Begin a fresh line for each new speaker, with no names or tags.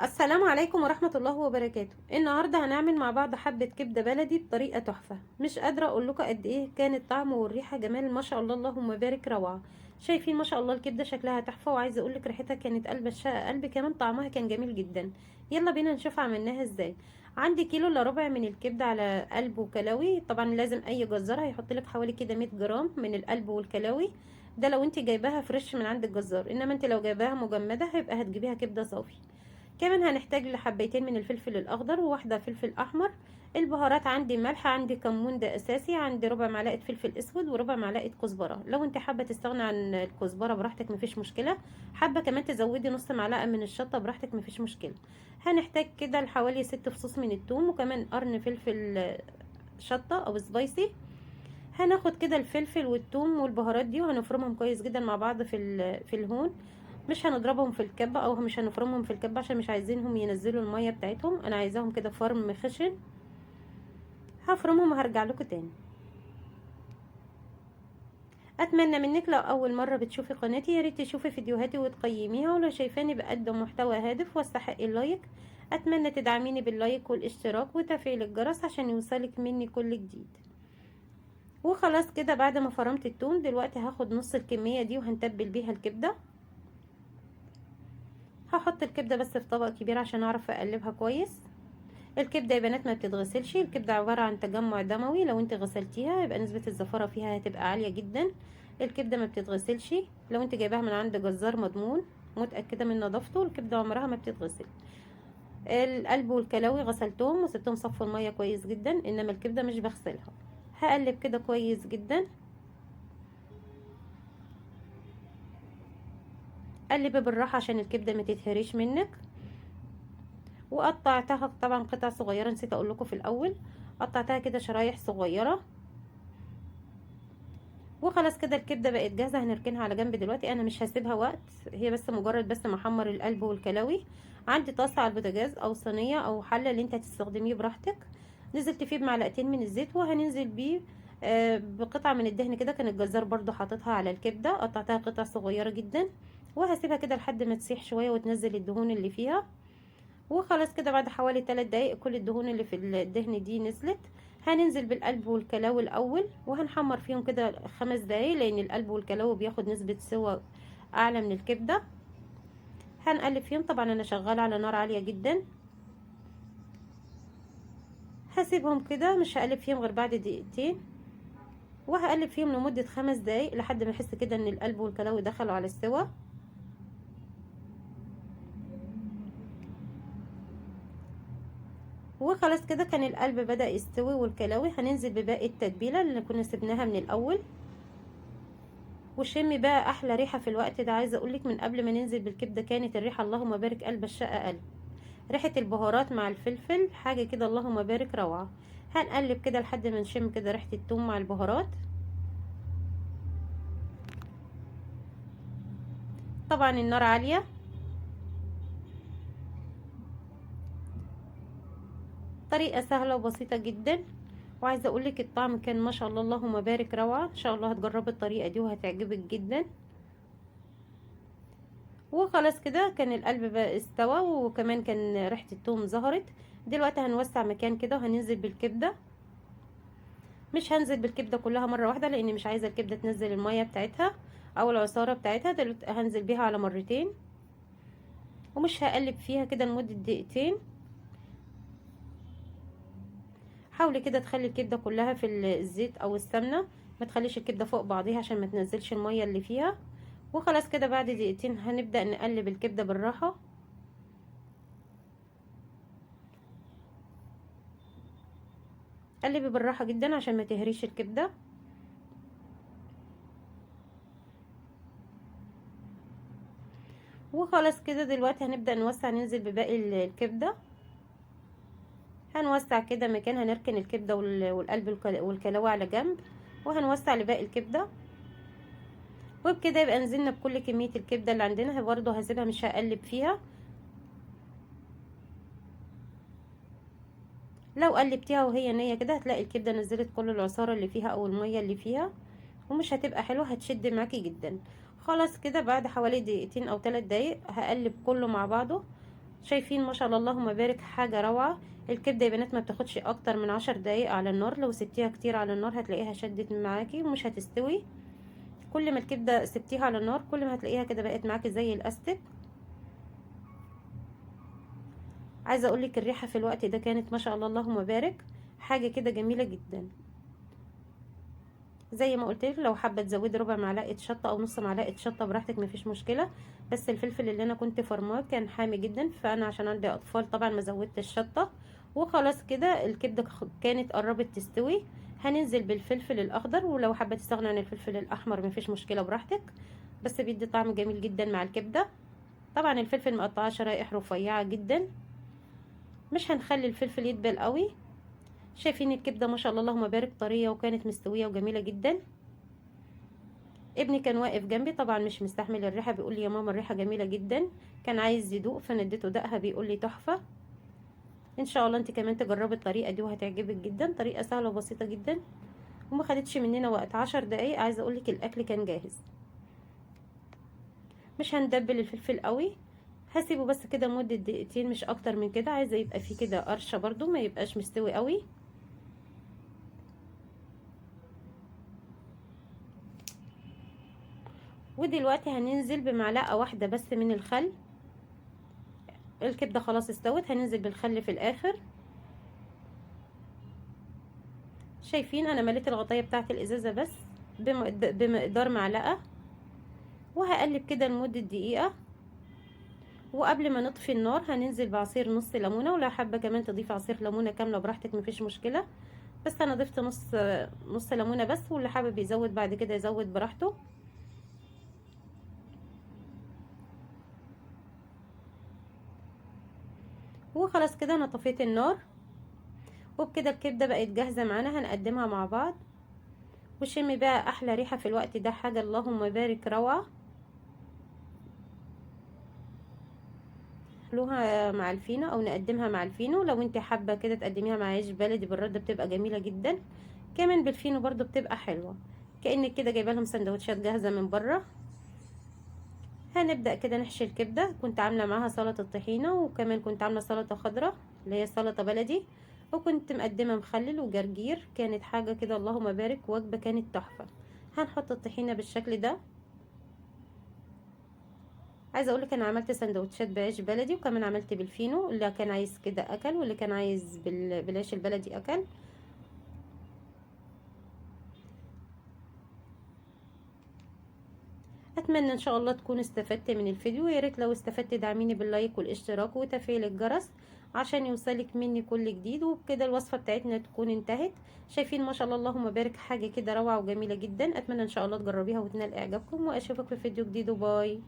السلام عليكم ورحمة الله وبركاته. النهاردة هنعمل مع بعض حبة كبدة بلدي بطريقة تحفة. مش قادرة اقول لكم قد ايه كان الطعم والريحة جمال، ما شاء الله اللهم بارك، روعة. شايفين ما شاء الله الكبدة شكلها تحفة، وعايزة اقول لك ريحتها كانت قلب الشقة قلبي، كمان طعمها كان جميل جدا. يلا بينا نشوف عملناها ازاي. عندي كيلو الا ربع من الكبدة على قلب وكلاوي. طبعا لازم اي جزار هيحط لك حوالي كده 100 جرام من القلب والكلاوي. ده لو انت جايباها فريش من عند الجزار، انما انت لو جايباها مجمدة هيبقى هتجيبيها كبدة صافي. كمان هنحتاج لحبيتين من الفلفل الاخضر وواحده فلفل احمر. البهارات عندي ملح، عندي كمون ده اساسي، عندي ربع معلقه فلفل اسود وربع معلقه كزبره. لو انت حابه تستغني عن الكزبره براحتك مفيش مشكله، حابه كمان تزودي نص معلقه من الشطه براحتك مفيش مشكله. هنحتاج كده لحوالي 6 فصوص من الثوم، وكمان قرن فلفل شطه او سبايسي. هناخد كده الفلفل والثوم والبهارات دي وهنفرمهم كويس جدا مع بعض في الهون. مش هنضربهم في الكبة او مش هنفرمهم في الكبة عشان مش عايزينهم ينزلوا المية بتاعتهم، انا عايزاهم كده فرم خشن. هفرمهم وهرجع لكم تاني. اتمنى منك لو اول مرة بتشوفي قناتي ياريت تشوفي فيديوهاتي وتقيميها، ولو شايفاني بقدم محتوى هادف واستحق اللايك اتمنى تدعميني باللايك والاشتراك وتفعيل الجرس عشان يوصلك مني كل جديد. وخلاص كده بعد ما فرمت التوم دلوقتي هاخد نص الكمية دي وهنتبل بيها الكبدة. هحط الكبدة بس في طبق كبير عشان اعرف اقلبها كويس. الكبده يا بنات ما بتتغسلش، الكبده عباره عن تجمع دموي، لو انت غسلتيها يبقى نسبه الزفاره فيها هتبقى عاليه جدا. الكبده ما بتتغسلش، لو انت جايباها من عند جزار مضمون متاكده من نظافته، الكبده عمرها ما بتتغسل. القلب والكلاوي غسلتهم وسبتهم صفوا الميه كويس جدا، انما الكبده مش بغسلها. هقلب كده كويس جدا. قلبي بالراحه عشان الكبده ما تتهريش منك. وقطعتها طبعا قطع صغيره، نسيت اقول لكم في الاول، قطعتها كده شرايح صغيره. وخلاص كده الكبده بقت جاهزه، هنركنها على جنب دلوقتي، انا مش هسيبها وقت، هي بس مجرد بس ما احمر القلب والكلاوي. عندي طاسه على البوتاجاز او صينيه او حله اللي انت هتستخدميه براحتك. نزلت فيه بمعلقتين من الزيت وهننزل بيه بقطعه من الدهن كده، كان الجزار برضو حاططها على الكبده، قطعتها قطع صغيره جدا. وهسيبها كده لحد ما تسيح شويه وتنزل الدهون اللي فيها. وخلاص كده بعد حوالي 3 دقايق كل الدهون اللي في الدهن دي نزلت. هننزل بالقلب والكلاوي الاول وهنحمر فيهم كده 5 دقايق، لان القلب والكلاوي بياخد نسبة سوا اعلى من الكبدة. هنقلب فيهم، طبعا انا شغالة على نار عالية جدا. هسيبهم كده مش هقلب فيهم غير بعد دقيقتين، وهقلب فيهم لمدة 5 دقايق لحد ما احس كده ان القلب والكلاوي دخلوا على السوا. وخلاص كده كان القلب بدأ يستوي والكلاوي، هننزل بباقي التتبيلة اللي كنا سبناها من الاول. وشمي بقى احلى ريحه في الوقت ده، عايزه اقولك من قبل ما ننزل بالكبده كانت الريحه اللهم بارك قلب الشقه قلب. ريحه البهارات مع الفلفل حاجه كده اللهم بارك روعه. هنقلب كده لحد ما نشم كده ريحه الثوم مع البهارات. طبعا النار عاليه. طريقه سهله وبسيطه جدا، وعايزه اقولك الطعم كان ما شاء الله اللهم بارك روعه. ان شاء الله هتجربي الطريقه دي وهتعجبك جدا. وخلاص كده كان القلب بقى استوى وكمان كان ريحه الثوم ظهرت. دلوقتي هنوسع مكان كده وهننزل بالكبده. مش هنزل بالكبده كلها مره واحده لاني مش عايزه الكبده تنزل الميه بتاعتها او العصاره بتاعتها، دلوقتي هنزل بيها على مرتين. ومش هقلب فيها كده لمده دقيقتين. حاولي كده تخلي الكبده كلها في الزيت او السمنه، ما تخليش الكبده فوق بعضيها عشان ما تنزلش الميه اللي فيها. وخلاص كده بعد دقيقتين هنبدا نقلب الكبده بالراحه. قلبي بالراحه جدا عشان ما تهريش الكبده. وخلاص كده دلوقتي هنبدا نوسع، ننزل بباقي الكبده. هنوسع كده مكان هنركن الكبده والقلب والكلاوي على جنب، وهنوسع لباقي الكبده. وبكده يبقى نزلنا بكل كميه الكبده اللي عندنا، برضه هسيبها مش هقلب فيها. لو قلبتيها وهي نيه كده هتلاقي الكبده نزلت كل العصاره اللي فيها او الميه اللي فيها، ومش هتبقى حلوه، هتشد معاكي جدا. خلاص كده بعد حوالي دقيقتين او 3 دقايق هقلب كله مع بعضه. شايفين ما شاء الله اللهم بارك، حاجه روعه. الكبده يا بنات ما بتاخدش اكتر من 10 دقايق على النار، لو سبتيها كتير على النار هتلاقيها شدت معاكي ومش هتستوي. كل ما الكبده سبتيها على النار كل ما هتلاقيها كده بقت معاكي زي الاستك. عايزه اقولك الريحه في الوقت ده كانت ما شاء الله اللهم بارك، حاجه كده جميله جدا. زي ما قلت لك، لو حابه تزودي ربع معلقه شطه او نص معلقه شطه براحتك مفيش مشكله. بس الفلفل اللي انا كنت فرماه كان حامي جدا، فانا عشان عندي اطفال طبعا ما زودتش الشطه. وخلاص كده الكبده كانت قربت تستوي. هننزل بالفلفل الاخضر، ولو حابه تستغني عن الفلفل الاحمر مفيش مشكله براحتك، بس بيدي طعم جميل جدا مع الكبده. طبعا الفلفل مقطعه شرايح رفيعه جدا، مش هنخلي الفلفل يدبل قوي. شايفين الكبده ما شاء الله اللهم بارك، طريه وكانت مستويه وجميله جدا. ابني كان واقف جنبي طبعا مش مستحمل الريحه، بيقول لي يا ماما الريحه جميله جدا، كان عايز يدوق فنديته دقها بيقول لي تحفه. ان شاء الله انت كمان تجربي الطريقه دي وهتعجبك جدا، طريقه سهله وبسيطه جدا وما خدتش مننا وقت 10 دقايق. عايزه اقولك الاكل كان جاهز. مش هندبل الفلفل قوي، هسيبه بس كده مده دقيقتين مش اكتر من كده. عايزه يبقى فيه كده قرشه برضو، ما يبقاش مستوي قوي. ودلوقتي هننزل بمعلقه واحده بس من الخل. الكبده خلاص استوت، هننزل بالخل في الاخر. شايفين انا مليت الغطايه بتاعه الازازه بس بمقدار معلقه، وهقلب كده لمده دقيقه. وقبل ما نطفي النار هننزل بعصير نص ليمونه، ولو حابه كمان تضيف عصير ليمونه كامله براحتك مفيش مشكله، بس انا ضفت نص ليمونه بس، واللي حابب يزود بعد كده يزود براحته. وخلاص كده انا طفيت النار، وبكده الكبده بقت جاهزه معانا، هنقدمها مع بعض. وشمي بقى احلى ريحه في الوقت ده، حاجه اللهم بارك روعه. ناكلوها مع الفينو او نقدمها مع الفينو، لو انت حابه كده تقدميها مع عيش بلدي بالرده بتبقى جميله جدا، كمان بالفينو برضو بتبقى حلوه. كأنك كده جايبه لهم سندوتشات جاهزه من بره. هنبدأ كده نحشي الكبده. كنت عامله معاها سلطه طحينه، وكمان كنت عامله سلطه خضراء اللي هي سلطه بلدي، وكنت مقدمه مخلل وجرجير. كانت حاجه كده اللهم بارك، وجبه كانت تحفه. هنحط الطحينه بالشكل ده. عايزه اقولك انا عملت سندوتشات بعيش بلدي، وكمان عملت بالفينو، اللي كان عايز كده اكل واللي كان عايز بالعيش البلدي اكل. اتمنى ان شاء الله تكون استفدت من الفيديو، ويا ريت لو استفدت دعميني باللايك والاشتراك وتفعيل الجرس عشان يوصلك مني كل جديد. وبكده الوصفه بتاعتنا تكون انتهت. شايفين ما شاء الله اللهم بارك، حاجه كده روعه وجميله جدا. اتمنى ان شاء الله تجربيها وتنال اعجابكم، واشوفك في فيديو جديد، وباي.